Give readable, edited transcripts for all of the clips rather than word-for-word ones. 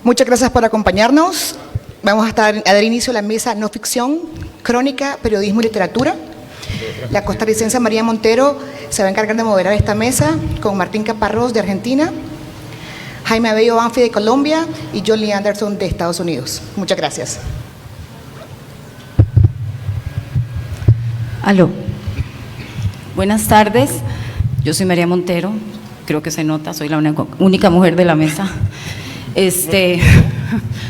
Muchas gracias por acompañarnos. Vamos a dar inicio a la mesa No Ficción, Crónica, Periodismo y Literatura. La costarricense María Montero se va a encargar de moderar esta mesa con Martín Caparrós de Argentina, Jaime Abello Banfi de Colombia y John Lee Anderson de Estados Unidos. Muchas gracias. Aló. Buenas tardes. Yo soy María Montero. Creo que se nota, soy la única mujer de la mesa.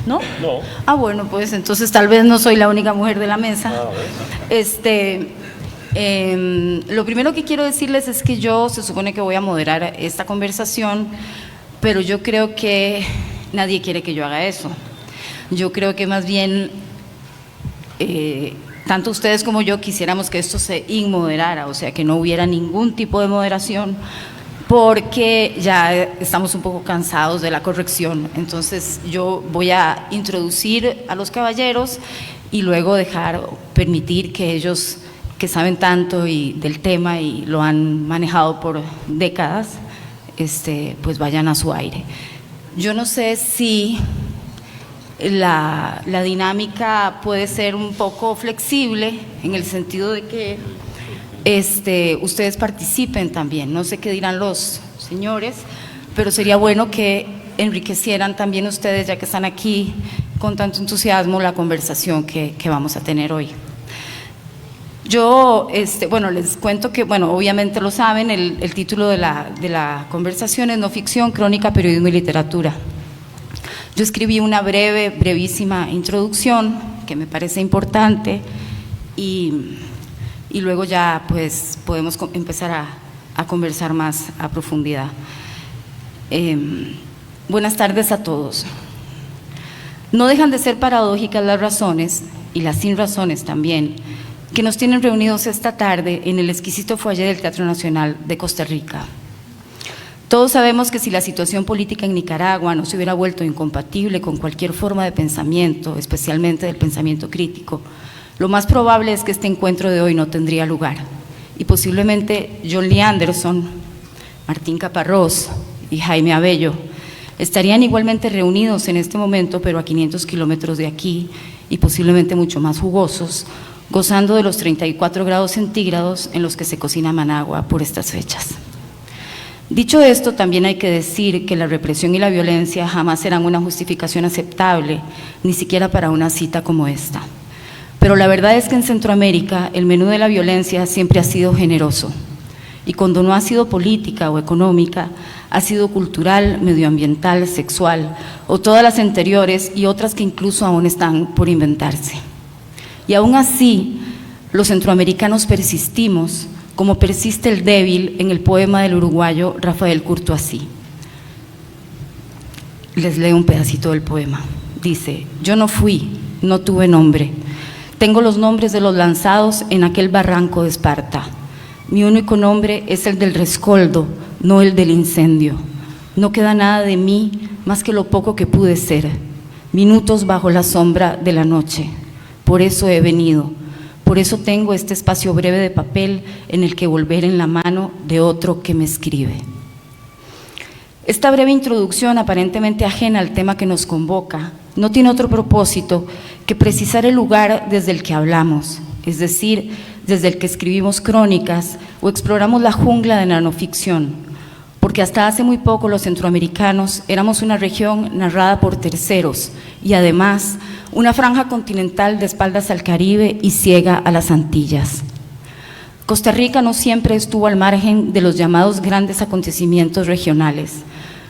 ¿No? No. Ah, bueno, pues entonces tal vez no soy la única mujer de la mesa. Lo primero que quiero decirles es que yo se supone que voy a moderar esta conversación, pero yo creo que nadie quiere que yo haga eso. Yo creo que más bien tanto ustedes como yo quisiéramos que esto se inmoderara, o sea, que no hubiera ningún tipo de moderación, porque ya estamos un poco cansados de la corrección. Entonces yo voy a introducir a los caballeros y luego permitir que ellos, que saben tanto del tema y lo han manejado por décadas, pues vayan a su aire. Yo no sé si la dinámica puede ser un poco flexible en el sentido de que ustedes participen también. No sé qué dirán los señores, pero sería bueno que enriquecieran también ustedes, ya que están aquí con tanto entusiasmo, la conversación que vamos a tener hoy. Yo, bueno, les cuento que, bueno, obviamente lo saben, el título de la conversación es No Ficción, Crónica, Periodismo y Literatura. Yo escribí una brevísima introducción que me parece importante y luego ya pues podemos empezar a conversar más a profundidad. Buenas tardes a todos. No dejan de ser paradójicas las razones, y las sin razones también, que nos tienen reunidos esta tarde en el exquisito foyer del Teatro Nacional de Costa Rica. Todos sabemos que si la situación política en Nicaragua no se hubiera vuelto incompatible con cualquier forma de pensamiento, especialmente del pensamiento crítico, lo más probable es que este encuentro de hoy no tendría lugar, y posiblemente John Lee Anderson, Martín Caparrós y Jaime Abello estarían igualmente reunidos en este momento, pero a 500 kilómetros de aquí, y posiblemente mucho más jugosos, gozando de los 34 grados centígrados en los que se cocina Managua por estas fechas. Dicho esto, también hay que decir que la represión y la violencia jamás serán una justificación aceptable, ni siquiera para una cita como esta. Pero la verdad es que en Centroamérica el menú de la violencia siempre ha sido generoso, y cuando no ha sido política o económica, ha sido cultural, medioambiental, sexual, o todas las anteriores y otras que incluso aún están por inventarse. Y aún así, los centroamericanos persistimos, como persiste el débil en el poema del uruguayo Rafael Courtoisí. Les leo un pedacito del poema. Dice: yo no fui, no tuve nombre. Tengo los nombres de los lanzados en aquel barranco de Esparta. Mi único nombre es el del rescoldo, no el del incendio. No queda nada de mí más que lo poco que pude ser, minutos bajo la sombra de la noche. Por eso he venido, por eso tengo este espacio breve de papel en el que volver en la mano de otro que me escribe. Esta breve introducción, aparentemente ajena al tema que nos convoca, no tiene otro propósito que precisar el lugar desde el que hablamos, es decir, desde el que escribimos crónicas o exploramos la jungla de la no ficción, porque hasta hace muy poco los centroamericanos éramos una región narrada por terceros y además una franja continental de espaldas al Caribe y ciega a las Antillas. Costa Rica no siempre estuvo al margen de los llamados grandes acontecimientos regionales,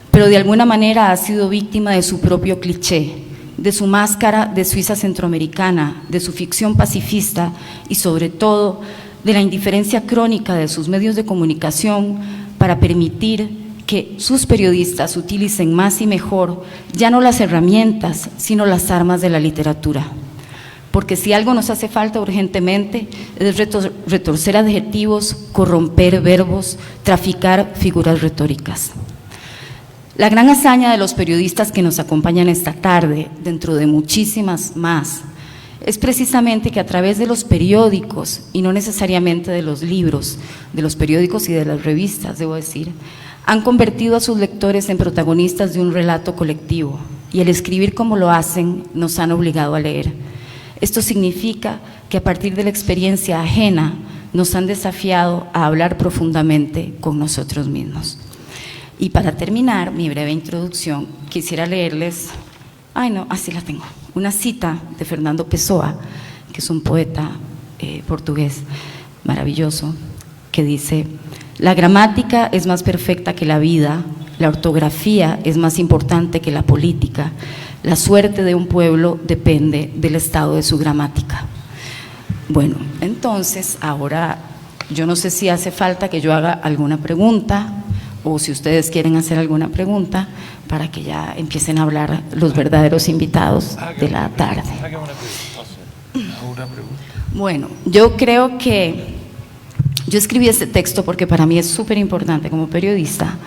pero de alguna manera ha sido víctima de su propio cliché, de su máscara de Suiza centroamericana, de su ficción pacifista y sobre todo de la indiferencia crónica de sus medios de comunicación para permitir que sus periodistas utilicen más y mejor ya no las herramientas, sino las armas de la literatura. Porque si algo nos hace falta urgentemente es retorcer adjetivos, corromper verbos, traficar figuras retóricas. La gran hazaña de los periodistas que nos acompañan esta tarde, dentro de muchísimas más, es precisamente que a través de los periódicos, y no necesariamente de los libros, de los periódicos y de las revistas, debo decir, han convertido a sus lectores en protagonistas de un relato colectivo, y el escribir como lo hacen nos han obligado a leer. Esto significa que a partir de la experiencia ajena nos han desafiado a hablar profundamente con nosotros mismos. Y para terminar mi breve introducción, quisiera leerles, así la tengo, una cita de Fernando Pessoa, que es un poeta portugués maravilloso, que dice: la gramática es más perfecta que la vida, la ortografía es más importante que la política, la suerte de un pueblo depende del estado de su gramática. Bueno, entonces ahora yo no sé si hace falta que yo haga alguna pregunta o si ustedes quieren hacer alguna pregunta para que ya empiecen a hablar los verdaderos invitados de la tarde. Bueno, yo creo que yo escribí este texto porque para mí es súper importante como periodista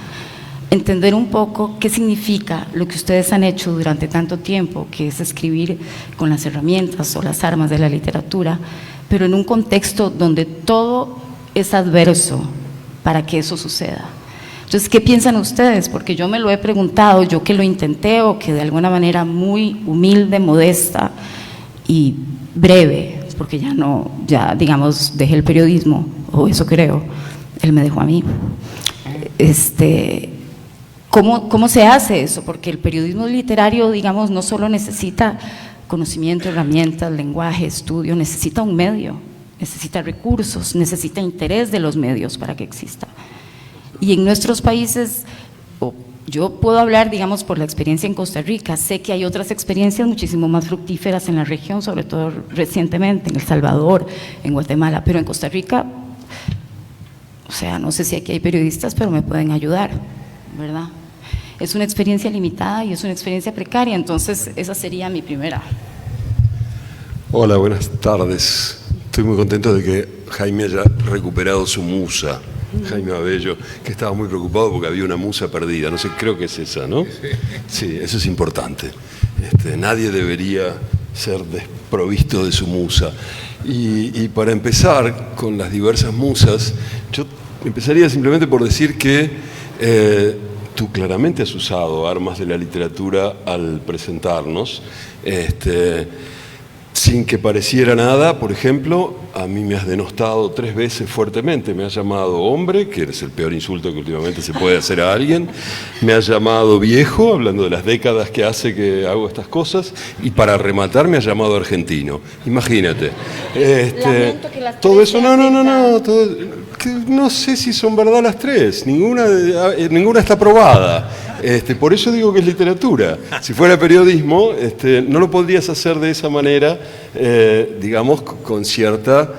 entender un poco qué significa lo que ustedes han hecho durante tanto tiempo, que es escribir con las herramientas o las armas de la literatura, pero en un contexto donde todo es adverso para que eso suceda. Entonces, ¿qué piensan ustedes? Porque yo me lo he preguntado, yo que lo intenté o que de alguna manera muy humilde, modesta y breve, porque ya digamos dejé el periodismo, o eso creo, él me dejó a mí. ¿Cómo se hace eso? Porque el periodismo literario, digamos, no solo necesita conocimiento, herramientas, lenguaje, estudio, necesita un medio, necesita recursos, necesita interés de los medios para que exista. Y en nuestros países, yo puedo hablar, digamos, por la experiencia en Costa Rica, sé que hay otras experiencias muchísimo más fructíferas en la región, sobre todo recientemente, en El Salvador, en Guatemala, pero en Costa Rica, o sea, no sé si aquí hay periodistas, pero me pueden ayudar, ¿verdad? Es una experiencia limitada y es una experiencia precaria, entonces esa sería mi primera. Hola, buenas tardes. Estoy muy contento de que Jaime haya recuperado su musa, Jaime Abello, que estaba muy preocupado porque había una musa perdida, no sé, creo que es esa, ¿no? Sí, eso es importante. Nadie debería ser desprovisto de su musa. Y para empezar con las diversas musas, yo empezaría simplemente por decir que tú claramente has usado armas de la literatura al presentarnos, sin que pareciera nada. Por ejemplo, a mí me has denostado 3 veces fuertemente, me has llamado hombre, que es el peor insulto que últimamente se puede hacer a alguien, me has llamado viejo, hablando de las décadas que hace que hago estas cosas, y para rematar me has llamado argentino. Imagínate. Todo eso, no sé si son verdad las 3, ninguna está probada. Por eso digo que es literatura. Si fuera periodismo, no lo podrías hacer de esa manera, digamos, con cierta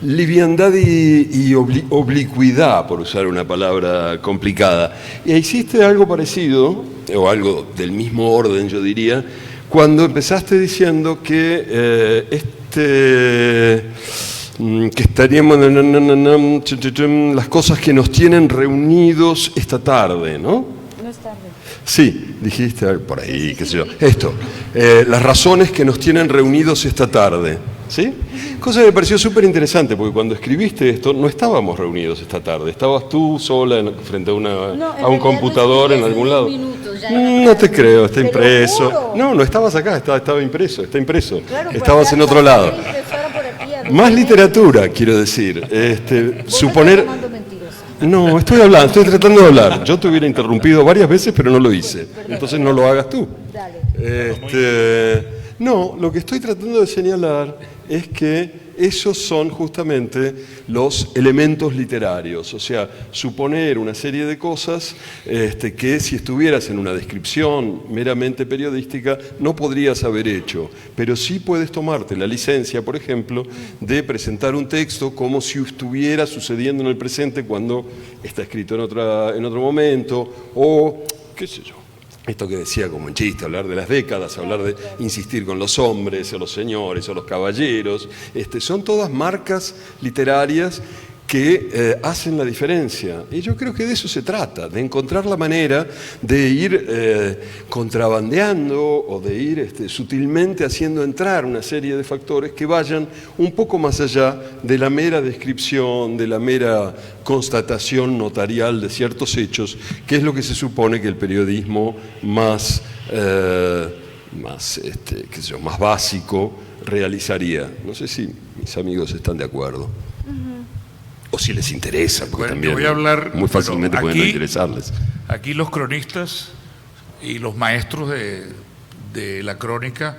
liviandad y oblicuidad, por usar una palabra complicada. Y hiciste algo parecido, o algo del mismo orden, yo diría, cuando empezaste diciendo que estaríamos las cosas que nos tienen reunidos esta tarde, ¿no? No es tarde. Sí, dijiste por ahí, qué sé yo. Las razones que nos tienen reunidos esta tarde, ¿sí? Cosa que me pareció súper interesante, porque cuando escribiste esto no estábamos reunidos esta tarde, estabas tú sola frente a un computador en algún lado. No te creo, está impreso. No estabas acá, estaba impreso, está impreso. Claro, estabas en otro lado. Más literatura, quiero decir. Suponer. No, estoy tratando de hablar. Yo te hubiera interrumpido varias veces, pero no lo hice. Entonces no lo hagas tú. No, lo que estoy tratando de señalar es que esos son justamente los elementos literarios, o sea, suponer una serie de cosas que si estuvieras en una descripción meramente periodística no podrías haber hecho, pero sí puedes tomarte la licencia, por ejemplo, de presentar un texto como si estuviera sucediendo en el presente cuando está escrito en otro momento, o qué sé yo. Esto que decía como en chiste, hablar de las décadas, hablar de insistir con los hombres, o los señores, o los caballeros, son todas marcas literarias que hacen la diferencia. Y yo creo que de eso se trata, de encontrar la manera de ir contrabandeando o de ir sutilmente haciendo entrar una serie de factores que vayan un poco más allá de la mera descripción, de la mera constatación notarial de ciertos hechos, que es lo que se supone que el periodismo más básico realizaría. No sé si mis amigos están de acuerdo. O si les interesa, porque Bueno, también yo voy a hablar, muy fácilmente bueno, pueden aquí- interesarles. Aquí los cronistas y los maestros de la crónica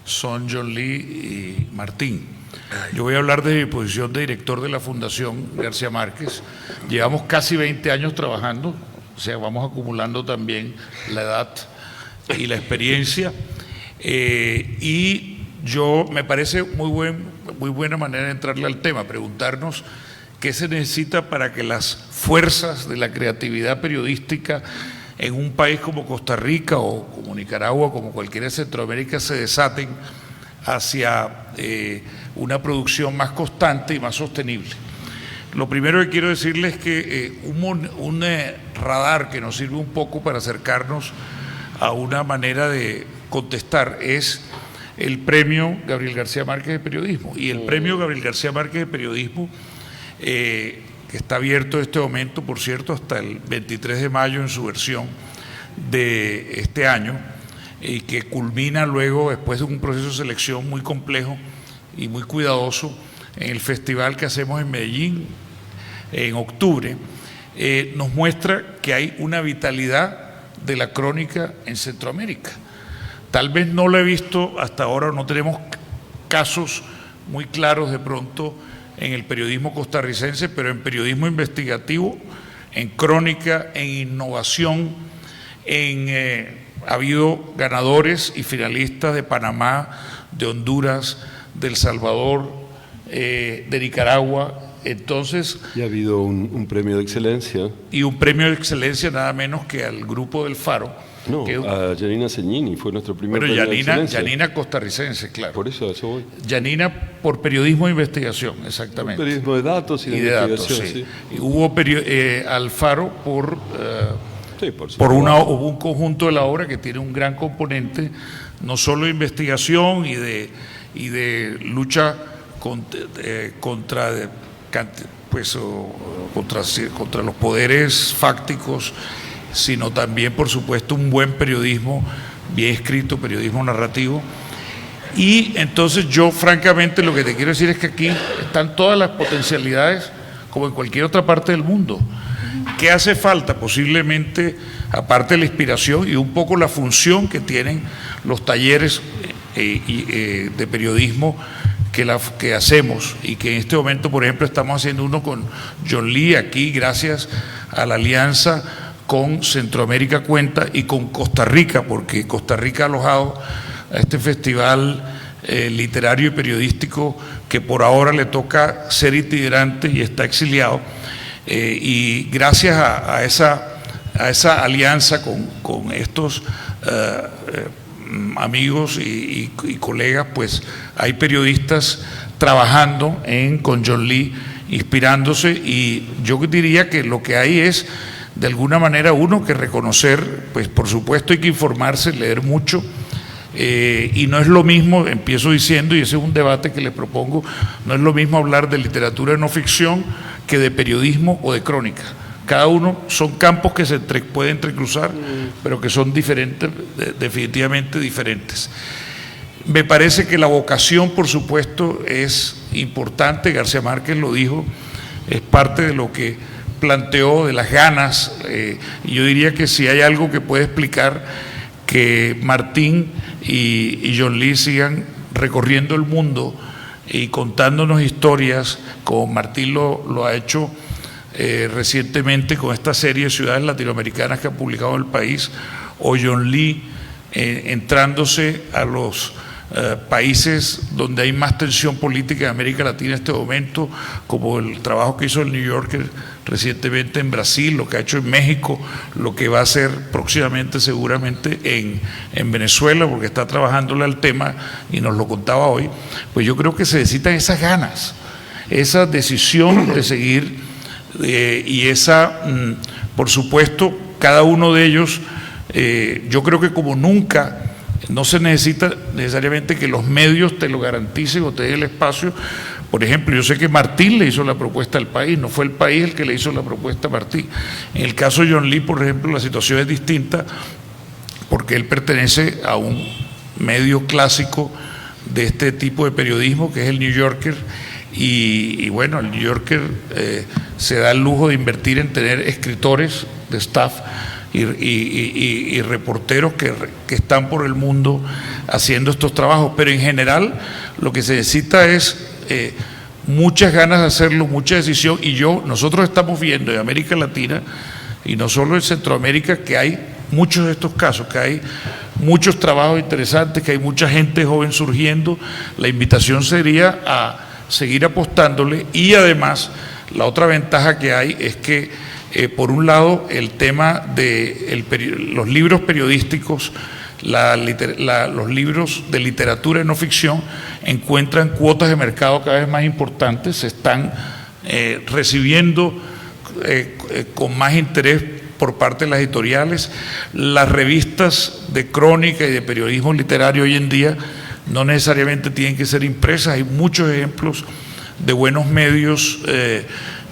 son John Lee y Martín. Yo voy a hablar de mi posición de director de la Fundación García Márquez. Llevamos casi 20 años trabajando, o sea, vamos acumulando también la edad y la experiencia. Y yo me parece muy buena manera de entrarle al tema, preguntarnos qué se necesita para que las fuerzas de la creatividad periodística en un país como Costa Rica o como Nicaragua, como cualquiera de Centroamérica, se desaten hacia una producción más constante y más sostenible. Lo primero que quiero decirles es que un radar que nos sirve un poco para acercarnos a una manera de contestar es el premio Gabriel García Márquez de Periodismo. Y el premio Gabriel García Márquez de Periodismo, que está abierto en este momento, por cierto, hasta el 23 de mayo en su versión de este año, y que culmina luego, después de un proceso de selección muy complejo y muy cuidadoso, en el festival que hacemos en Medellín en octubre, nos muestra que hay una vitalidad de la crónica en Centroamérica. Tal vez no lo he visto hasta ahora, no tenemos casos muy claros de pronto en el periodismo costarricense, pero en periodismo investigativo, en crónica, en innovación, ha habido ganadores y finalistas de Panamá, de Honduras, de El Salvador, de Nicaragua. Entonces, Y ha habido un premio de excelencia. y un premio de excelencia nada menos que al Grupo del Faro. No, que, a Janina Segnini fue nuestro primer bueno, premio de excelencia. Yanina costarricense, claro. Por eso a eso voy. Yanina por periodismo de investigación, exactamente. Periodismo de datos y de datos, investigación. sí. Y hubo Alfaro por Sí, por hubo un conjunto de la obra que tiene un gran componente, no solo de investigación y de lucha contra los poderes fácticos, sino también, por supuesto, un buen periodismo, bien escrito, periodismo narrativo. Y entonces yo, francamente, lo que te quiero decir es que aquí están todas las potencialidades, como en cualquier otra parte del mundo. ¿Qué hace falta? Posiblemente, aparte de la inspiración y un poco la función que tienen los talleres de periodismo que hacemos, y que en este momento, por ejemplo, estamos haciendo uno con John Lee aquí, gracias a la alianza con Centroamérica Cuenta y con Costa Rica, porque Costa Rica ha alojado a este festival literario y periodístico que por ahora le toca ser itinerante y está exiliado. Y gracias a esa alianza con estos amigos y colegas, pues hay periodistas trabajando con John Lee, inspirándose, y yo diría que lo que hay es, de alguna manera, uno que reconocer, pues por supuesto hay que informarse, leer mucho, y no es lo mismo, empiezo diciendo, y ese es un debate que les propongo, no es lo mismo hablar de literatura de no ficción que de periodismo o de crónica. Cada uno son campos que se pueden entrecruzar, pero que son diferentes, definitivamente diferentes. Me parece que la vocación, por supuesto, es importante, García Márquez lo dijo, es parte de lo que planteó, de las ganas, y yo diría que si hay algo que puede explicar que Martín y John Lee sigan recorriendo el mundo y contándonos historias, como Martín lo ha hecho recientemente con esta serie de ciudades latinoamericanas que ha publicado en el país, o John Lee entrándose a los países donde hay más tensión política de América Latina en este momento, como el trabajo que hizo el New Yorker recientemente en Brasil, lo que ha hecho en México, lo que va a hacer próximamente seguramente en Venezuela, porque está trabajándole al tema y nos lo contaba hoy. Pues yo creo que se necesitan esas ganas, esa decisión de seguir y esa, por supuesto, cada uno de ellos, yo creo que como nunca, no se necesita necesariamente que los medios te lo garanticen o te den el espacio. Por ejemplo, yo sé que Martín le hizo la propuesta al país, no fue el país el que le hizo la propuesta a Martín. En el caso de John Lee, por ejemplo, la situación es distinta porque él pertenece a un medio clásico de este tipo de periodismo que es el New Yorker, y bueno, el New Yorker se da el lujo de invertir en tener escritores de staff y reporteros que están por el mundo haciendo estos trabajos, pero en general lo que se necesita es muchas ganas de hacerlo, mucha decisión, y nosotros estamos viendo en América Latina y no solo en Centroamérica que hay muchos de estos casos, que hay muchos trabajos interesantes, que hay mucha gente joven surgiendo. La invitación sería a seguir apostándole, y además la otra ventaja que hay es que por un lado el tema de los libros periodísticos, los libros de literatura y no ficción encuentran cuotas de mercado cada vez más importantes, se están recibiendo con más interés por parte de las editoriales. Las revistas de crónica y de periodismo literario hoy en día no necesariamente tienen que ser impresas, hay muchos ejemplos de buenos medios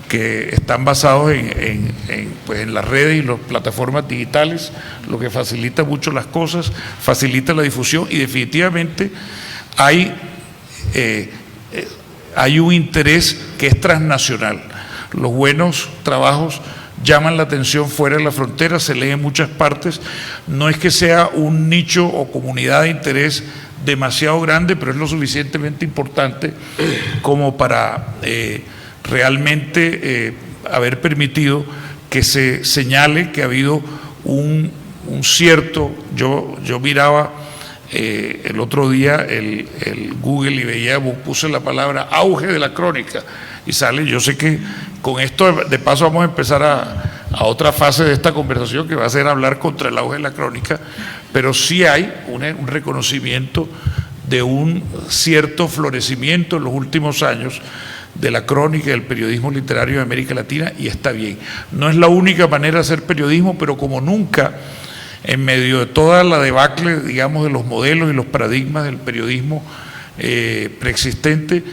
que están basados en las redes y las plataformas digitales, lo que facilita mucho las cosas, facilita la difusión, y definitivamente hay un interés que es transnacional. Los buenos trabajos llaman la atención fuera de la frontera, se leen en muchas partes. No es que sea un nicho o comunidad de interés demasiado grande, pero es lo suficientemente importante como para realmente haber permitido que se señale que ha habido un cierto, yo miraba el otro día el Google y veía, puse la palabra auge de la crónica y sale. Yo sé que con esto de paso vamos a empezar a otra fase de esta conversación, que va a ser hablar contra el auge de la crónica, pero sí hay un reconocimiento de un cierto florecimiento en los últimos años de la crónica y del periodismo literario de América Latina, y está bien. No es la única manera de hacer periodismo, pero como nunca, en medio de toda la debacle, digamos, de los modelos y los paradigmas del periodismo preexistente,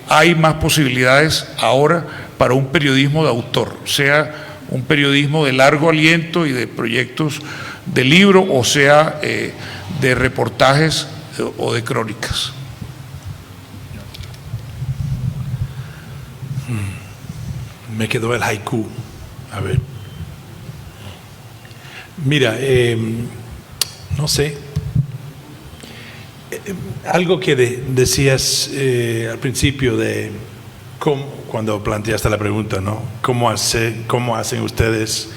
hay más posibilidades ahora para un periodismo de autor, sea un periodismo de largo aliento y de proyectos de libro, o sea de reportajes o de crónicas. Me quedó el haiku. A ver. Mira, no sé. Algo que decías al principio de cuando planteaste la pregunta, ¿no? ¿Cómo hacen ustedes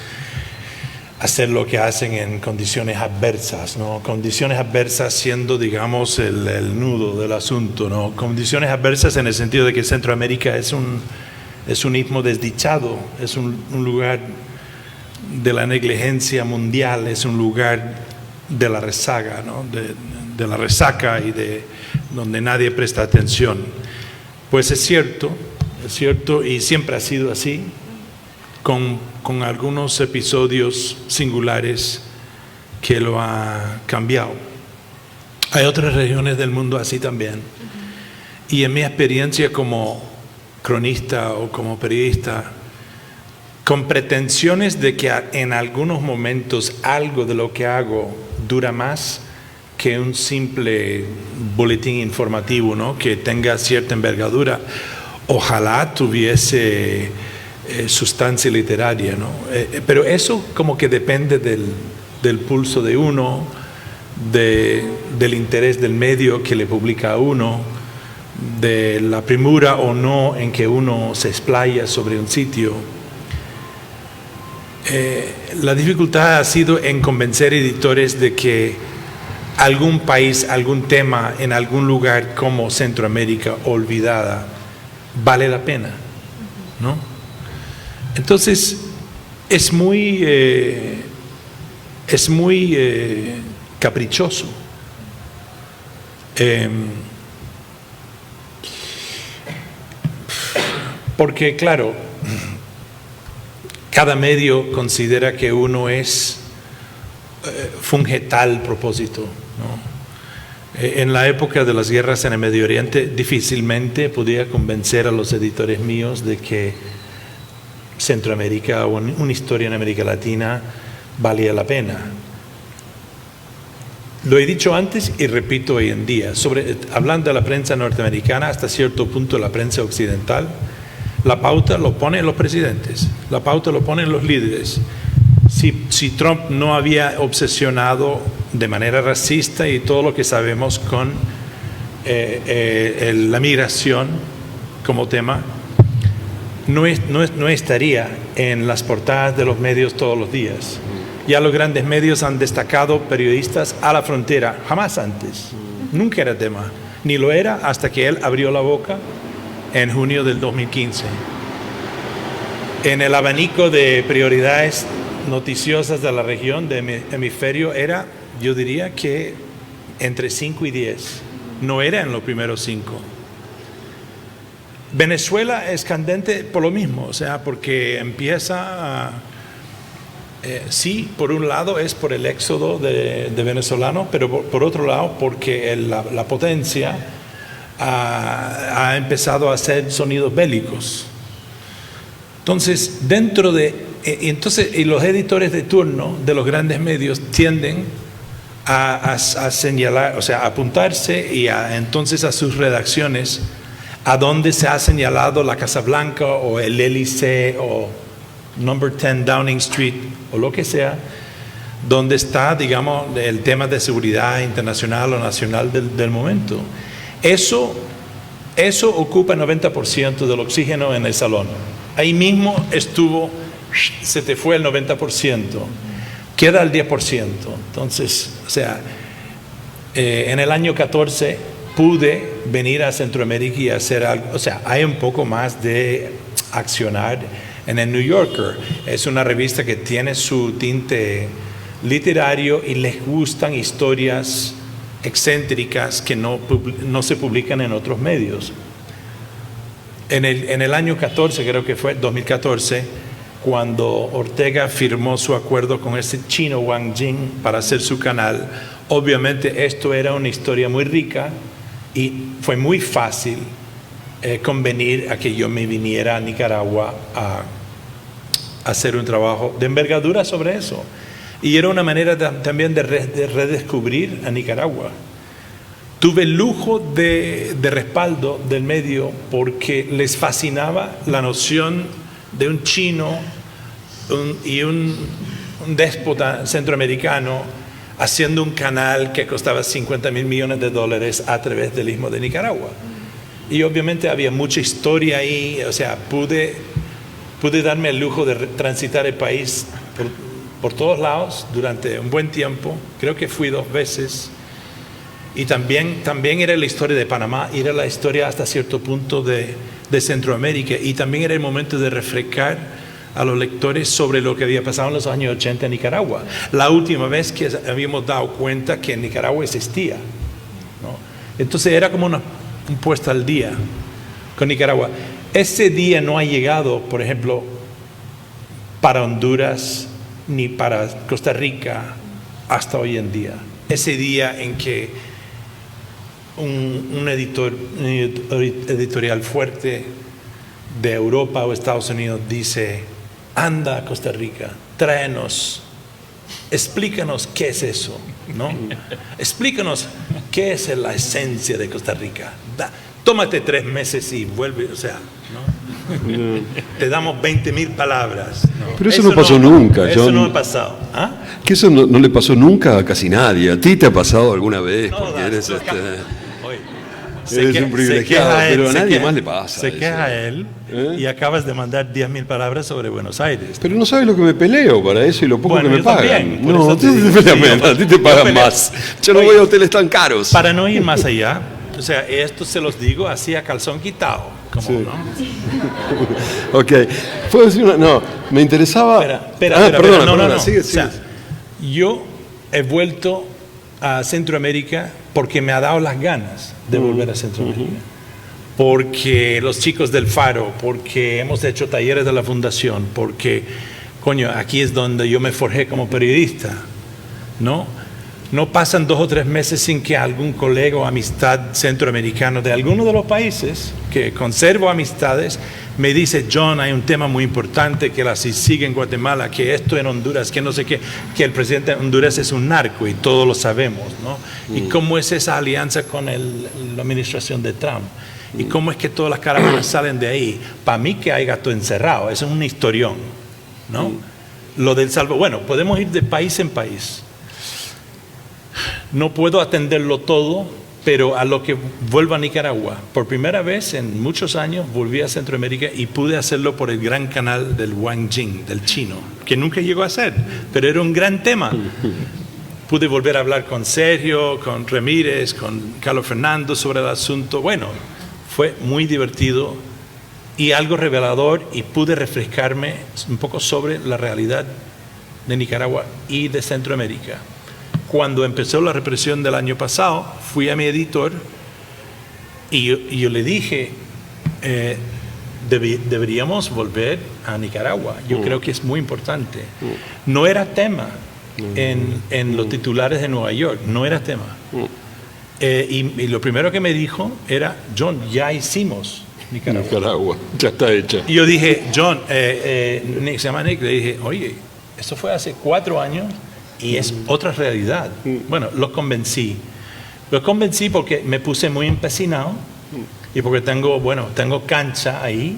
hacer lo que hacen en condiciones adversas, ¿no? Condiciones adversas siendo, digamos, el nudo del asunto, ¿no? Condiciones adversas en el sentido de que Centroamérica es un istmo desdichado, es un lugar de la negligencia mundial, es un lugar de la rezaga, ¿no? de la resaca y de donde nadie presta atención. Pues es cierto, y siempre ha sido así, con algunos episodios singulares que lo ha cambiado. Hay otras regiones del mundo así también. Y en mi experiencia como cronista o como periodista, con pretensiones de que en algunos momentos algo de lo que hago dura más que un simple boletín informativo, ¿no? Que tenga cierta envergadura, ojalá tuviese sustancia literaria, ¿no? Pero eso como que depende del pulso de uno, del interés del medio que le publica a uno, de la premura o no en que uno se explaya sobre un sitio. La dificultad ha sido en convencer editores de que algún país, algún tema en algún lugar como Centroamérica olvidada vale la pena, ¿no? Entonces es muy caprichoso. Porque, claro, cada medio considera que uno funge tal propósito, ¿no? En la época de las guerras en el Medio Oriente, difícilmente podía convencer a los editores míos de que Centroamérica o una historia en América Latina valía la pena. Lo he dicho antes y repito hoy en día, hablando de la prensa norteamericana, hasta cierto punto la prensa occidental, la pauta lo ponen los presidentes, la pauta lo ponen los líderes. Si Trump no había obsesionado de manera racista y todo lo que sabemos con la migración como tema, no estaría en las portadas de los medios todos los días. Ya los grandes medios han destacado periodistas a la frontera, jamás antes. Nunca era tema. Ni lo era hasta que él abrió la boca en junio del 2015. En el abanico de prioridades noticiosas de la región, de hemisferio, era, yo diría que entre 5 y 10. No era en los primeros 5. Venezuela es candente por lo mismo, o sea, porque empieza sí, por un lado es por el éxodo de venezolanos, pero por otro lado porque la potencia ha empezado a hacer sonidos bélicos. Entonces, y los editores de turno de los grandes medios tienden a señalar, o sea, a apuntarse y entonces a sus redacciones a donde se ha señalado la Casa Blanca o el Élysée o Number 10 Downing Street o lo que sea, donde está, digamos, el tema de seguridad internacional o nacional del momento. Eso ocupa el 90% del oxígeno en el salón. Ahí mismo se te fue el 90%, queda el 10%. Entonces, o sea, en el año 14 pude venir a Centroamérica y hacer algo, o sea, hay un poco más de accionar en el New Yorker. Es una revista que tiene su tinte literario y les gustan historias excéntricas que no se publican en otros medios. En el año 14, creo que fue 2014, cuando Ortega firmó su acuerdo con ese chino Wang Jing para hacer su canal, obviamente esto era una historia muy rica y fue muy fácil convenir a que yo me viniera a Nicaragua a hacer un trabajo de envergadura sobre eso. Y era una manera también de redescubrir a Nicaragua. Tuve el lujo de respaldo del medio porque les fascinaba la noción de un chino y un déspota centroamericano haciendo un canal que costaba $50,000 millones a través del Istmo de Nicaragua. Y obviamente había mucha historia ahí, o sea, pude darme el lujo de transitar el país por todos lados durante un buen tiempo. Creo que fui 2 veces. Y también era la historia de Panamá, y era la historia hasta cierto punto de Centroamérica. Y también era el momento de refrescar a los lectores sobre lo que había pasado en los años 80 en Nicaragua. La última vez que habíamos dado cuenta que en Nicaragua existía, ¿no? Entonces era como un puesto al día con Nicaragua. Ese día no ha llegado, por ejemplo, para Honduras ni para Costa Rica hasta hoy en día. Ese día en que un editorial fuerte de Europa o Estados Unidos dice: anda a Costa Rica, tráenos, explícanos qué es eso, ¿no? Explícanos qué es la esencia de Costa Rica. Tómate 3 meses y vuelve, o sea, ¿no? Te damos 20,000 palabras, ¿no? Pero eso no pasó nunca, eso John. no ha pasado. ¿Ah? Que eso no le pasó nunca a casi nadie. ¿A ti te ha pasado alguna vez? No, Porque eres Oye, eres un privilegiado, pero a nadie más le pasa Se eso. queja él y acabas de mandar 10,000 palabras sobre Buenos Aires. Pero no sabes lo que me peleo para eso y lo poco Bueno, que me yo pagan. también, por No, eso tú te digo, te peleas sí, menos, a ti te yo pagan peleo. más. Yo no Oye, voy a hoteles tan caros. Para no ir más allá, o sea, esto se los digo así a calzón quitado, como, Sí. ¿no? Ok. ¿Puedo decir una? No, me interesaba. Espera, Perdona, no. sigue. O sea, yo he vuelto a Centroamérica porque me ha dado las ganas de volver a Centroamérica. porque los chicos del Faro, porque hemos hecho talleres de la Fundación, porque, coño, aquí es donde yo me forjé como periodista, ¿no? No pasan 2 o 3 meses sin que algún colega o amistad centroamericano de alguno de los países que conservo amistades me dice: John, hay un tema muy importante que la sigue en Guatemala, que esto en Honduras, que no sé qué, que el presidente de Honduras es un narco y todos lo sabemos, ¿no? Y cómo es esa alianza con la administración de Trump y cómo es que todas las caravanas salen de ahí. Para mí que hay gato encerrado, eso es un historión, ¿no? Lo del Salvador, bueno, podemos ir de país en país. No puedo atenderlo todo, pero a lo que vuelvo a Nicaragua, por primera vez en muchos años volví a Centroamérica y pude hacerlo por el gran canal del Wang Jing, del chino, que nunca llegó a ser, pero era un gran tema. Pude volver a hablar con Sergio, con Ramírez, con Carlos Fernando sobre el asunto. Bueno, fue muy divertido y algo revelador, y pude refrescarme un poco sobre la realidad de Nicaragua y de Centroamérica. Cuando empezó la represión del año pasado, fui a mi editor y yo le dije, deberíamos volver a Nicaragua. Yo creo que es muy importante. No era tema en los titulares de Nueva York, no era tema. Y lo primero que me dijo era: John, ya hicimos Nicaragua. Nicaragua, ya está hecha. Y yo dije: John, Nick, se llama Nick, le dije: oye, esto fue hace 4 años. Y es otra realidad. Bueno, los convencí. Los convencí porque me puse muy empecinado y porque tengo cancha ahí,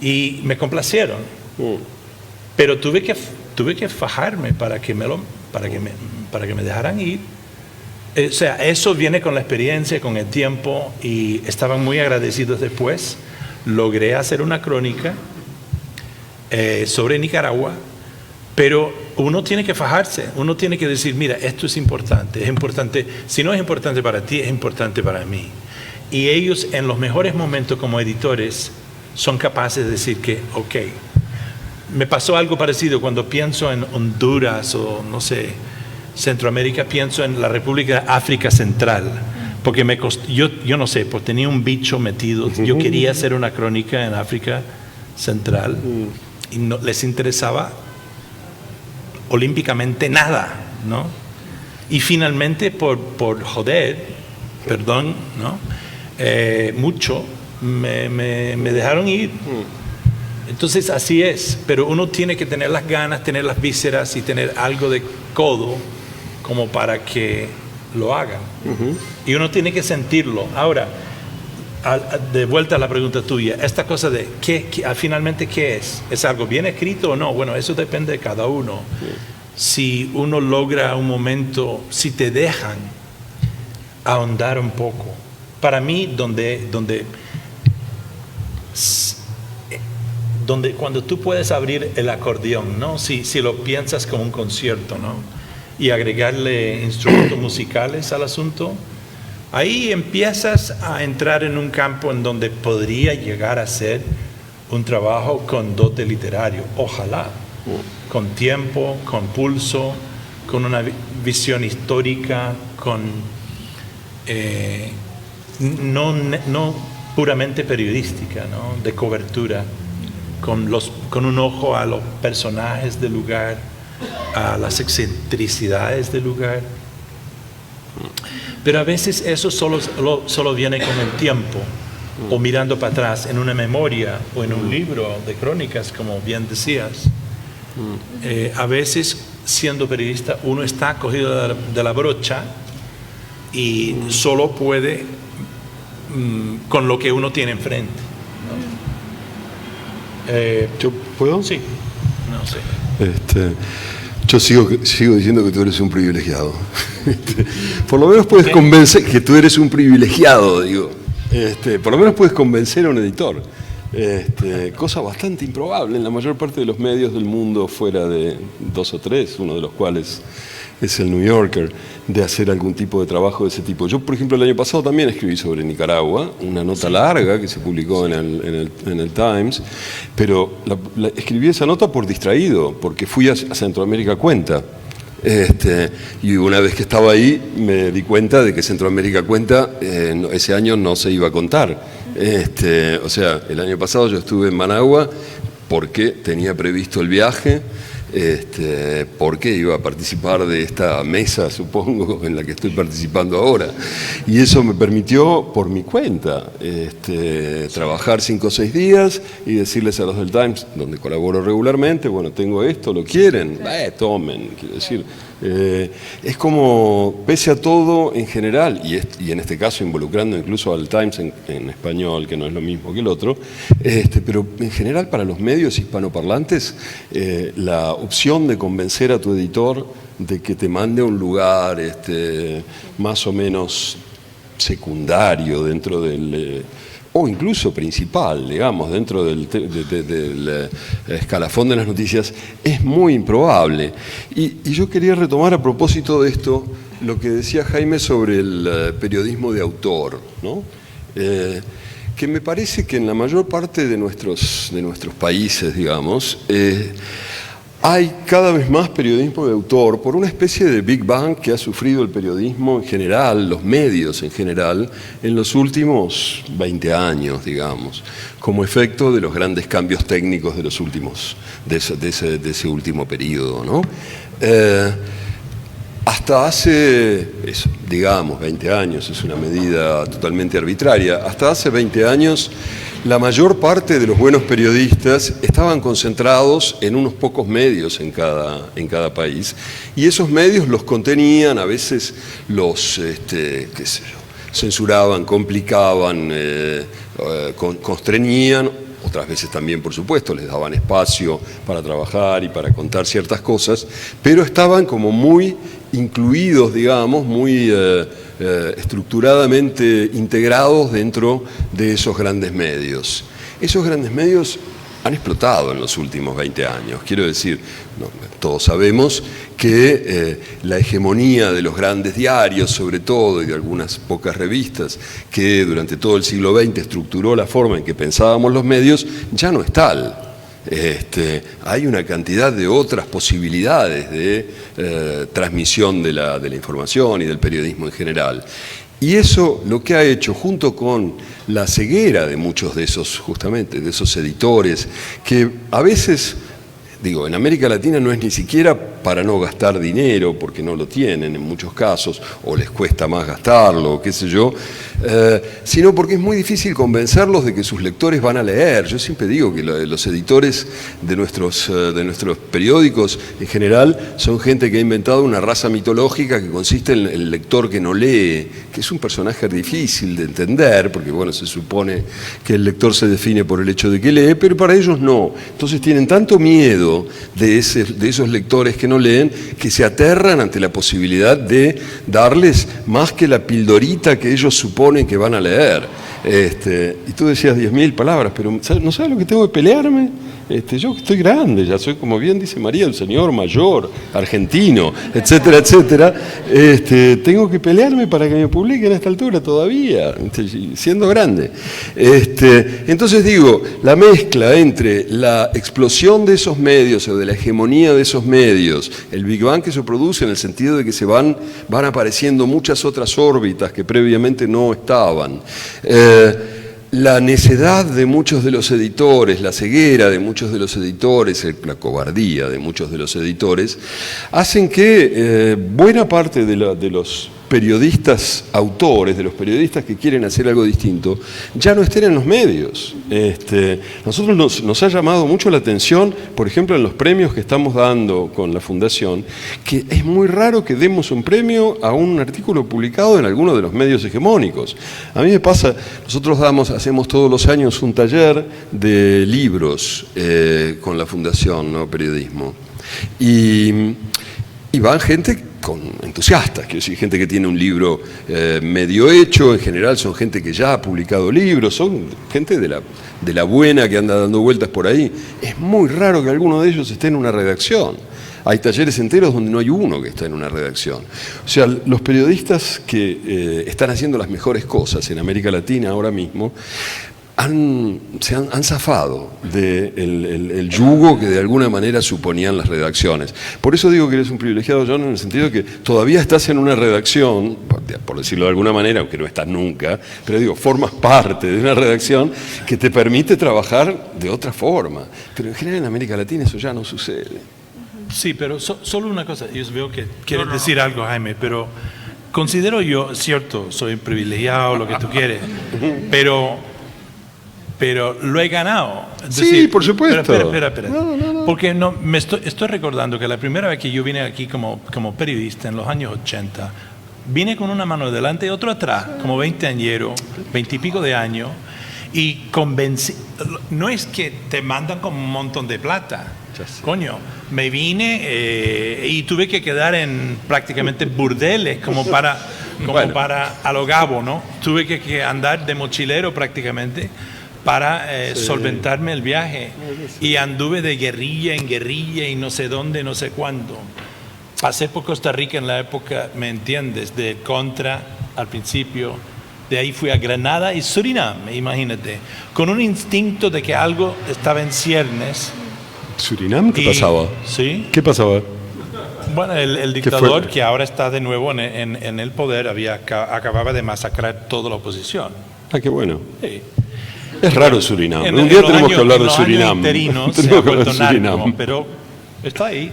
y me complacieron. Pero tuve que fajarme para que me dejaran ir. O sea, eso viene con la experiencia, con el tiempo, y estaban muy agradecidos después. Logré hacer una crónica sobre Nicaragua. Pero uno tiene que fajarse, uno tiene que decir: mira, esto es importante, si no es importante para ti, es importante para mí. Y ellos, en los mejores momentos como editores, son capaces de decir que, ok. Me pasó algo parecido cuando pienso en Honduras o, no sé, Centroamérica, pienso en la República de África Central, porque yo no sé, pues tenía un bicho metido. Yo quería hacer una crónica en África Central y no les interesaba olímpicamente nada, ¿no? Y finalmente por joder, perdón, ¿no? Mucho, me dejaron ir. Entonces así es, pero uno tiene que tener las ganas, tener las vísceras y tener algo de codo como para que lo hagan. Y uno tiene que sentirlo. Ahora, de vuelta a la pregunta tuya, esta cosa de finalmente ¿qué es? ¿Es algo bien escrito o no? Bueno, eso depende de cada uno. Si uno logra un momento, si te dejan ahondar un poco. Para mí, donde cuando tú puedes abrir el acordeón, ¿no? Si lo piensas como un concierto, ¿no? Y agregarle instrumentos musicales al asunto, ahí empiezas a entrar en un campo en donde podría llegar a ser un trabajo con dote literario, ojalá, con tiempo, con pulso, con una visión histórica, con no puramente periodística, ¿no? De cobertura, con un ojo a los personajes del lugar, a las excentricidades del lugar. Pero a veces eso solo viene con el tiempo, o mirando para atrás en una memoria o en un libro de crónicas, como bien decías. A veces, siendo periodista, uno está cogido de la brocha y solo puede con lo que uno tiene enfrente, ¿no? ¿Yo puedo? Sí, no sé. Yo sigo diciendo que tú eres un privilegiado. Por lo menos puedes convencer que tú eres un privilegiado, digo. Por lo menos puedes convencer a un editor. Cosa bastante improbable en la mayor parte de los medios del mundo, fuera de 2 o 3, uno de los cuales es el New Yorker, de hacer algún tipo de trabajo de ese tipo. Yo, por ejemplo, el año pasado también escribí sobre Nicaragua, una nota larga que se publicó en el Times, pero escribí esa nota por distraído, porque fui a Centroamérica a cuenta. Y una vez que estaba ahí me di cuenta de que Centroamérica Cuenta ese año no se iba a contar O sea, el año pasado yo estuve en Managua porque tenía previsto el viaje, porque iba a participar de esta mesa, supongo, en la que estoy participando ahora. Y eso me permitió, por mi cuenta, trabajar 5 o 6 días y decirles a los del Times, donde colaboro regularmente, bueno, tengo esto, ¿lo quieren? Tomen, quiero decir. Es como, pese a todo, en general, y en este caso involucrando incluso al Times en español, que no es lo mismo que el otro, pero en general para los medios hispanoparlantes, la opción de convencer a tu editor de que te mande a un lugar más o menos secundario dentro del... o incluso principal, digamos, dentro del escalafón de las noticias, es muy improbable. Y yo quería retomar a propósito de esto lo que decía Jaime sobre el periodismo de autor, ¿no? Que me parece que en la mayor parte de nuestros países, digamos, hay cada vez más periodismo de autor por una especie de Big Bang que ha sufrido el periodismo en general, los medios en general, en los últimos 20 años, digamos, como efecto de los grandes cambios técnicos de los últimos, de ese último periodo, ¿no? Hasta hace, digamos, 20 años, es una medida totalmente arbitraria, hasta hace 20 años la mayor parte de los buenos periodistas estaban concentrados en unos pocos medios en cada país, y esos medios los contenían, a veces los qué sé yo, censuraban, complicaban, constreñían, otras veces también, por supuesto, les daban espacio para trabajar y para contar ciertas cosas, pero estaban como muy incluidos, digamos, muy estructuradamente integrados dentro de esos grandes medios. Esos grandes medios han explotado en los últimos 20 años. Quiero decir, todos sabemos que la hegemonía de los grandes diarios, sobre todo, y de algunas pocas revistas, que durante todo el siglo XX estructuró la forma en que pensábamos los medios, ya no es tal. Hay una cantidad de otras posibilidades de transmisión de la información y del periodismo en general. Y eso lo que ha hecho, junto con la ceguera de muchos de esos, justamente, de esos editores, que a veces, digo, en América Latina no es ni siquiera para no gastar dinero, porque no lo tienen en muchos casos, o les cuesta más gastarlo, o qué sé yo, sino porque es muy difícil convencerlos de que sus lectores van a leer. Yo siempre digo que los editores de nuestros periódicos, en general, son gente que ha inventado una raza mitológica que consiste en el lector que no lee, que es un personaje difícil de entender, porque bueno, se supone que el lector se define por el hecho de que lee, pero para ellos no. Entonces tienen tanto miedo de esos lectores que no leen, que se aterran ante la posibilidad de darles más que la pildorita que ellos suponen que van a leer. Y tú decías 10.000 palabras, pero ¿no sabes lo que tengo que pelearme? Yo estoy grande, ya soy, como bien dice María, un señor mayor, argentino, etcétera, etcétera. Tengo que pelearme para que me publiquen a esta altura todavía, siendo grande. Entonces digo, la mezcla entre la explosión de esos medios o de la hegemonía de esos medios, el Big Bang que se produce en el sentido de que se van apareciendo muchas otras órbitas que previamente no estaban, la necedad de muchos de los editores, la ceguera de muchos de los editores, la cobardía de muchos de los editores, hacen que buena parte de los periodistas autores, de los periodistas que quieren hacer algo distinto, ya no estén en los medios. Nosotros nos ha llamado mucho la atención, por ejemplo, en los premios que estamos dando con la Fundación, que es muy raro que demos un premio a un artículo publicado en alguno de los medios hegemónicos. A mí me pasa, nosotros hacemos todos los años un taller de libros con la Fundación, ¿no? Periodismo. Y van gente con entusiastas, quiero decir, gente que tiene un libro medio hecho, en general son gente que ya ha publicado libros, son gente de la buena que anda dando vueltas por ahí. Es muy raro que alguno de ellos esté en una redacción. Hay talleres enteros donde no hay uno que está en una redacción. O sea, los periodistas que están haciendo las mejores cosas en América Latina ahora mismo han zafado del yugo que de alguna manera suponían las redacciones. Por eso digo que eres un privilegiado, John, en el sentido de que todavía estás en una redacción, por decirlo de alguna manera, aunque no estás nunca, pero digo, formas parte de una redacción que te permite trabajar de otra forma. Pero en general en América Latina eso ya no sucede. Sí, pero solo una cosa. Yo veo que quieres decir algo, Jaime, pero considero yo, cierto, soy privilegiado, lo que tú quieres, pero lo he ganado. Es Sí, decir, por supuesto. Espera. No. Porque estoy recordando que la primera vez que yo vine aquí como periodista en los años 80, vine con una mano delante y otra atrás, como 20 y pico de años, y convencí. No es que te mandan con un montón de plata. Coño, me vine y tuve que quedar en prácticamente burdeles como para a lo Gabo, ¿no? Tuve que andar de mochilero prácticamente para solventarme el viaje. Y anduve de guerrilla en guerrilla y no sé dónde, no sé cuándo. Pasé por Costa Rica en la época, ¿me entiendes? De Contra al principio. De ahí fui a Granada y Surinam, imagínate. Con un instinto de que algo estaba en ciernes. ¿Surinam? ¿Qué pasaba? ¿Sí? ¿Qué pasaba? Bueno, el dictador que ahora está de nuevo en el poder acababa de masacrar toda la oposición. Ah, qué bueno. Sí. Es raro Surinam. En Un día los tenemos que años- hablar en de los años Surinam. interinos se ha Tenemos que hablar vuelto de Surinam. narco, pero está ahí.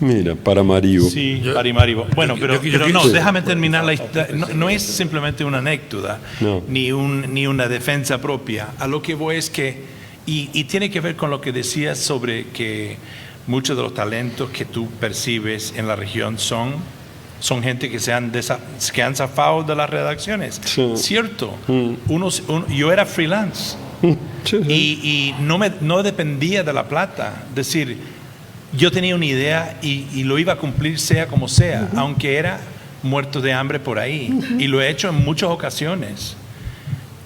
Mira, Paramaribo. Sí, Paramaribo. Bueno, pero no, sí. déjame terminar la historia. No es simplemente una anécdota, No. ni una defensa propia. A lo que voy es que, y tiene que ver con lo que decías sobre que muchos de los talentos que tú percibes en la región son gente que que han zafado de las redacciones. Sí. Cierto. Yo era freelance Sí. y no dependía de la plata. Es decir, yo tenía una idea y lo iba a cumplir sea como sea, aunque era muerto de hambre por ahí. Y lo he hecho en muchas ocasiones.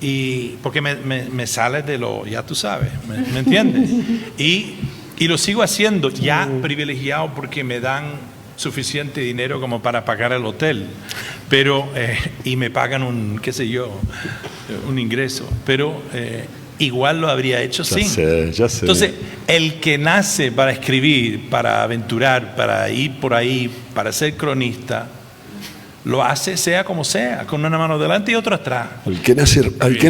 Y porque me sale de lo, ya tú sabes, ¿me entiendes? Y lo sigo haciendo, ya privilegiado porque me dan suficiente dinero como para pagar el hotel, pero y me pagan un ingreso, pero igual lo habría hecho Ya sin. sé. Entonces, el que nace para escribir, para aventurar, para ir por ahí, para ser cronista, lo hace sea como sea, con una mano delante y otra atrás. Al que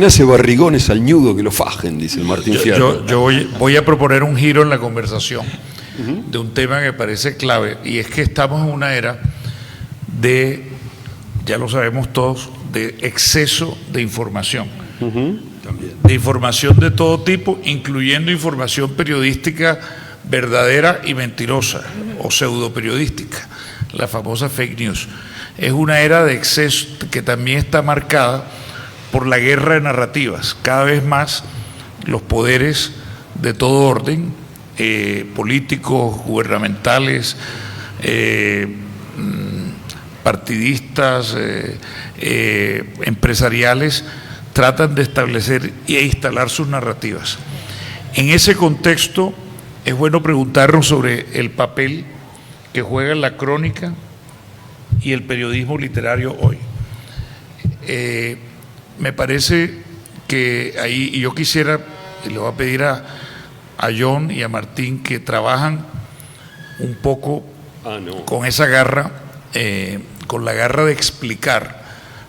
nace barrigón es al ñudo que lo fajen, dice el Martín Fierro. Yo voy a proponer un giro en la conversación de un tema que me parece clave, y es que estamos en una era de, ya lo sabemos todos, de exceso de información. De información de todo tipo, incluyendo información periodística verdadera y mentirosa, o pseudoperiodística, la famosa fake news. Es una era de exceso que también está marcada por la guerra de narrativas. Cada vez más los poderes de todo orden, políticos, gubernamentales, partidistas, empresariales, tratan de establecer e instalar sus narrativas. En ese contexto es bueno preguntarnos sobre el papel que juega la crónica y el periodismo literario hoy. Me parece que ahí, y yo quisiera, y le voy a pedir a John y a Martín que trabajan un poco con esa garra, con la garra de explicar.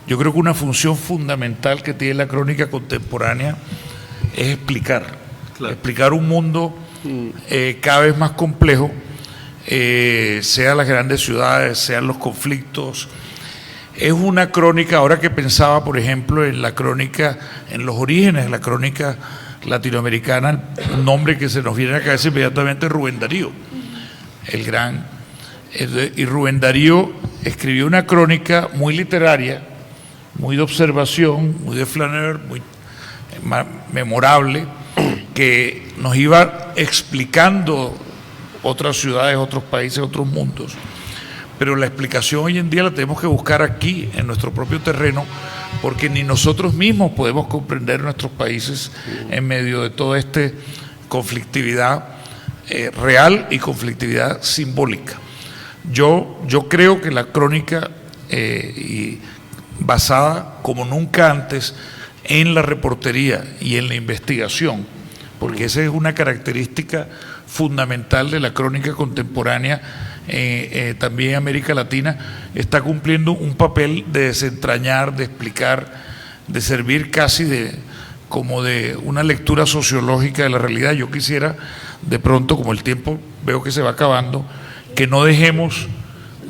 Yo creo que una función fundamental que tiene la crónica contemporánea es explicar un mundo cada vez más complejo, sea las grandes ciudades, sean los conflictos. Es una crónica, ahora que pensaba, por ejemplo, en la crónica, en los orígenes de la crónica latinoamericana, un nombre que se nos viene a la cabeza inmediatamente es Rubén Darío, el gran. Y Rubén Darío escribió una crónica muy literaria, muy de observación, muy de flaneur, muy memorable, que nos iba explicando otras ciudades, otros países, otros mundos. Pero la explicación hoy en día la tenemos que buscar aquí, en nuestro propio terreno, porque ni nosotros mismos podemos comprender nuestros países en medio de toda esta conflictividad real y conflictividad simbólica. Yo creo que la crónica, basada como nunca antes en la reportería y en la investigación, porque esa es una característica fundamental de la crónica contemporánea, también en América Latina, está cumpliendo un papel de desentrañar, de explicar, de servir casi como de una lectura sociológica de la realidad. Yo quisiera, de pronto, como el tiempo veo que se va acabando, que no dejemos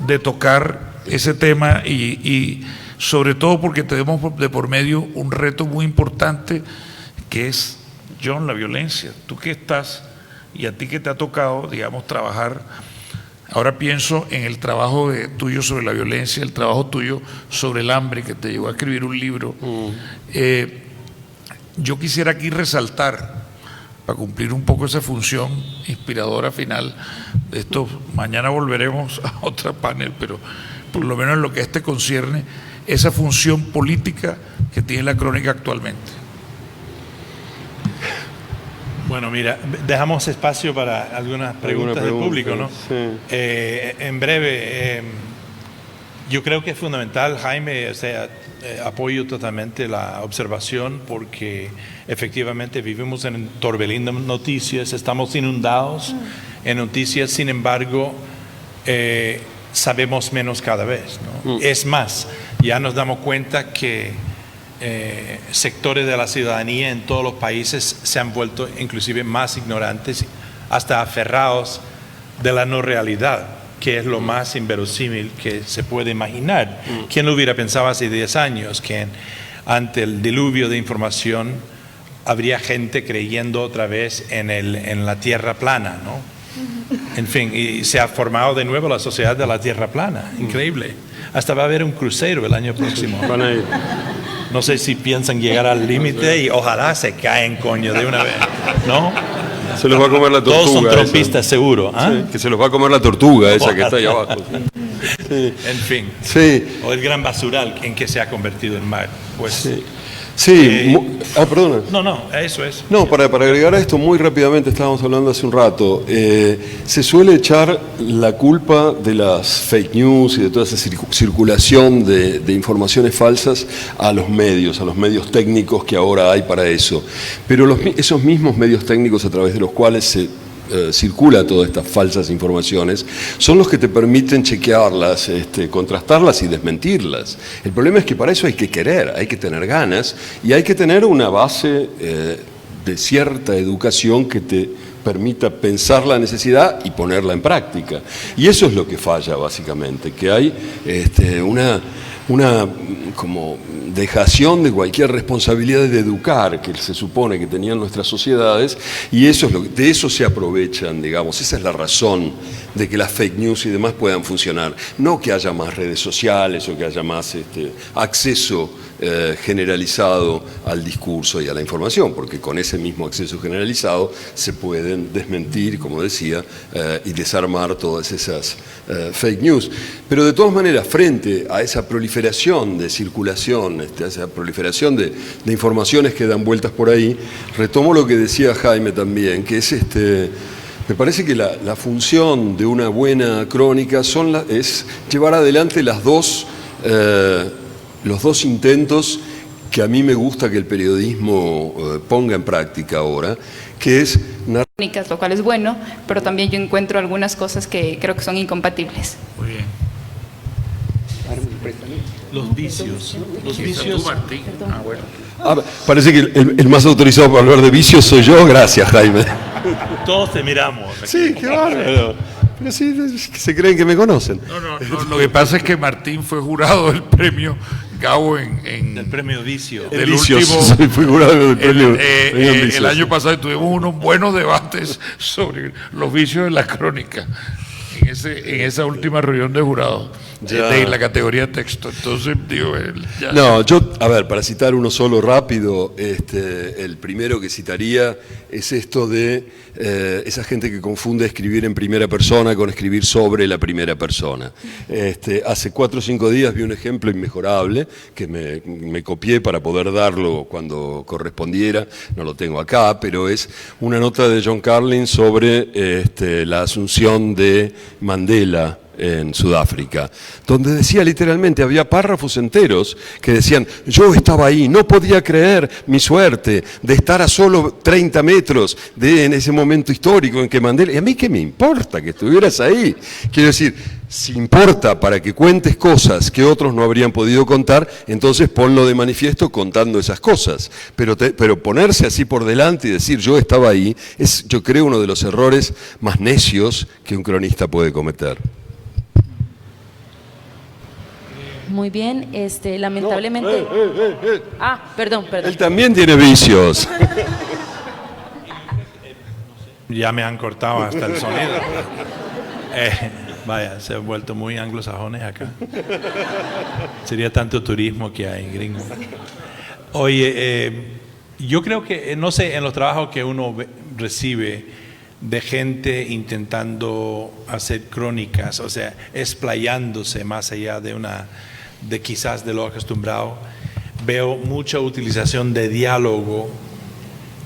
de tocar ese tema y sobre todo porque tenemos de por medio un reto muy importante que es, John, la violencia. Tú que estás y a ti que te ha tocado, digamos, trabajar, ahora pienso en el trabajo tuyo sobre la violencia, el trabajo tuyo sobre el hambre, que te llevó a escribir un libro. Yo quisiera aquí resaltar, para cumplir un poco esa función inspiradora final de esto, mañana volveremos a otro panel, pero por lo menos en lo que a este concierne, esa función política que tiene la crónica actualmente. Bueno, mira, dejamos espacio para algunas preguntas del público, ¿no? Sí. En breve, yo creo que es fundamental, Jaime, apoyo totalmente la observación porque efectivamente vivimos en un torbellino de noticias, estamos inundados en noticias, sin embargo, sabemos menos cada vez, ¿no? Es más, ya nos damos cuenta que sectores de la ciudadanía en todos los países se han vuelto inclusive más ignorantes, hasta aferrados de la no realidad, que es lo más inverosímil que se puede imaginar. ¿Quién lo hubiera pensado hace 10 años que ante el diluvio de información habría gente creyendo otra vez en la tierra plana, ¿no? En fin, y se ha formado de nuevo la sociedad de la tierra plana, increíble. Hasta va a haber un crucero el año próximo. Van a ir. No sé si piensan llegar al límite y ojalá se caen, coño, de una vez, ¿no? Se los va a comer la tortuga. Todos son esa. trompistas, seguro. ¿Ah? Sí, que se los va a comer la tortuga esa que está ahí abajo. Sí. En fin. Sí. O el gran basural en que se ha convertido el mar. Pues, Sí. Sí. Perdona. no, eso es. No, para agregar a esto muy rápidamente, estábamos hablando hace un rato, se suele echar la culpa de las fake news y de toda esa circulación de informaciones falsas a los medios técnicos que ahora hay para eso. Pero esos mismos medios técnicos a través de los cuales se circula todas estas falsas informaciones, son los que te permiten chequearlas, contrastarlas y desmentirlas. El problema es que para eso hay que querer, hay que tener ganas y hay que tener una base de cierta educación que te permita pensar la necesidad y ponerla en práctica. Y eso es lo que falla básicamente, que hay una como dejación de cualquier responsabilidad de educar que se supone que tenían nuestras sociedades, y eso es de eso se aprovechan, digamos. Esa es la razón de que las fake news y demás puedan funcionar. No que haya más redes sociales o que haya más acceso generalizado al discurso y a la información, porque con ese mismo acceso generalizado se pueden desmentir, como decía, y desarmar todas esas fake news. Pero de todas maneras, frente a esa proliferación de circulación, a esa proliferación de informaciones que dan vueltas por ahí, retomo lo que decía Jaime también, que es me parece que la función de una buena crónica es llevar adelante los dos intentos que a mí me gusta que el periodismo ponga en práctica ahora, que es lo cual es bueno, pero también yo encuentro algunas cosas que creo que son incompatibles. Muy bien. Los vicios. Tú, Martín. Bueno. Parece que el más autorizado para hablar de vicios soy yo. Gracias, Jaime. Todos te miramos. Sí, qué bárbaro. Pero sí, se creen que me conocen. No, lo que pasa es que Martín fue jurado del premio Gabo en El premio Vicio. El del Vicios, último, soy figurado del premio. el año pasado tuvimos unos buenos debates sobre los vicios de la crónica en esa última reunión de jurados de la categoría de texto. Entonces, digo, No, a ver, para citar uno solo rápido, el primero que citaría es esto de esa gente que confunde escribir en primera persona con escribir sobre la primera persona. Hace 4 o 5 días vi un ejemplo inmejorable que me copié para poder darlo cuando correspondiera, no lo tengo acá, pero es una nota de John Carlin sobre la asunción de Mandela en Sudáfrica, donde decía literalmente, había párrafos enteros que decían, yo estaba ahí, no podía creer mi suerte de estar a solo 30 metros en ese momento histórico en que Mandela, y a mí qué me importa que estuvieras ahí, quiero decir, si importa para que cuentes cosas que otros no habrían podido contar, entonces ponlo de manifiesto contando esas cosas. Pero ponerse así por delante y decir yo estaba ahí, es yo creo uno de los errores más necios que un cronista puede cometer. Muy bien, lamentablemente... Perdón. Él también tiene vicios. Ya me han cortado hasta el sonido. Vaya, se han vuelto muy anglosajones acá. Sería tanto turismo que hay, gringo. Oye, yo creo que, no sé, en los trabajos que uno recibe de gente intentando hacer crónicas, o sea, explayándose más allá de quizás de lo acostumbrado, veo mucha utilización de diálogo,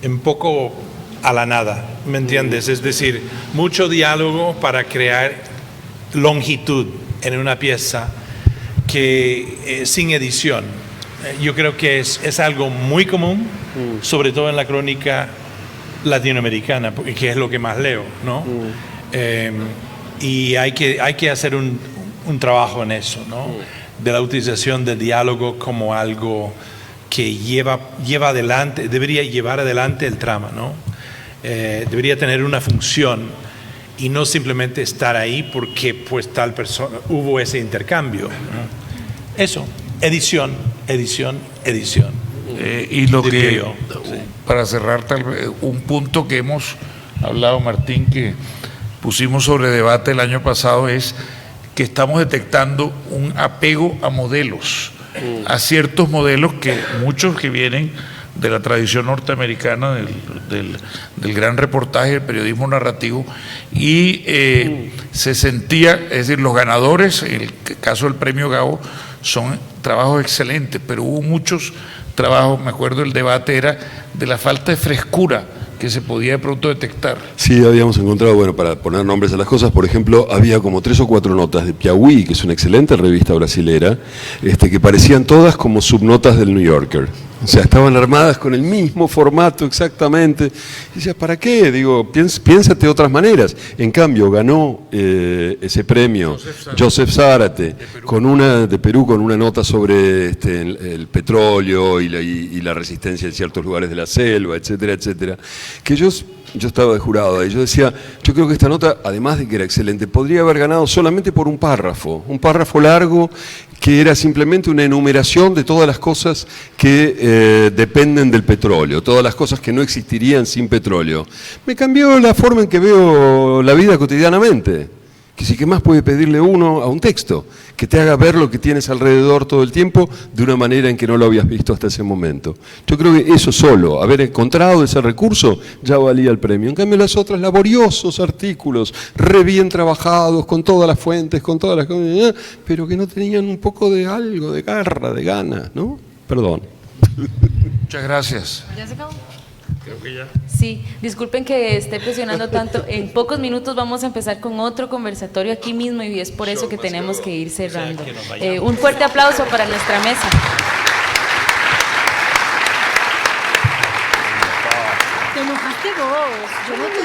un poco a la nada, ¿me entiendes? Es decir, mucho diálogo para crear longitud en una pieza que sin edición. Yo creo que es algo muy común, sobre todo en la crónica latinoamericana, que es lo que más leo, ¿no? Y hay que hacer un trabajo en eso, ¿no? De la utilización del diálogo como algo que lleva adelante, debería llevar adelante el trama, ¿no? Debería tener una función y no simplemente estar ahí porque pues tal persona hubo ese intercambio, ¿no? Eso, edición. Y lo diría que yo, sí. Para cerrar tal vez un punto que hemos hablado, Martín, que pusimos sobre debate el año pasado, es que estamos detectando un apego a modelos, a ciertos modelos que muchos que vienen de la tradición norteamericana del gran reportaje, el periodismo narrativo, y se sentía, es decir, los ganadores, en el caso del premio Gabo, son trabajos excelentes, pero hubo muchos trabajos, me acuerdo el debate era de la falta de frescura que se podía de pronto detectar. Sí, habíamos encontrado, bueno, para poner nombres a las cosas, por ejemplo, había como 3 o 4 notas de Piauí, que es una excelente revista brasilera, que parecían todas como subnotas del New Yorker. O sea, estaban armadas con el mismo formato exactamente. Y decías, ¿para qué? Digo, piénsate de otras maneras. En cambio, ganó ese premio Joseph Zárate de Perú, con una nota sobre el petróleo y la resistencia en ciertos lugares de la selva, etcétera, etcétera. Que yo estaba de jurado ahí, yo decía, yo creo que esta nota, además de que era excelente, podría haber ganado solamente por un párrafo largo, que era simplemente una enumeración de todas las cosas que dependen del petróleo, todas las cosas que no existirían sin petróleo. Me cambió la forma en que veo la vida cotidianamente. Que sí, ¿qué más puede pedirle uno a un texto? Que te haga ver lo que tienes alrededor todo el tiempo de una manera en que no lo habías visto hasta ese momento. Yo creo que eso solo, haber encontrado ese recurso, ya valía el premio. En cambio, las otras, laboriosos artículos, re bien trabajados, con todas las fuentes, con todas las cosas, pero que no tenían un poco de algo, de garra, de ganas, ¿no? Perdón. Muchas gracias. ¿Ya se acabó? Creo que ya. Sí, disculpen que esté presionando tanto. En pocos minutos vamos a empezar con otro conversatorio aquí mismo y es por eso que tenemos que ir cerrando. Un fuerte aplauso para nuestra mesa. Te enojaste vos. Yo no te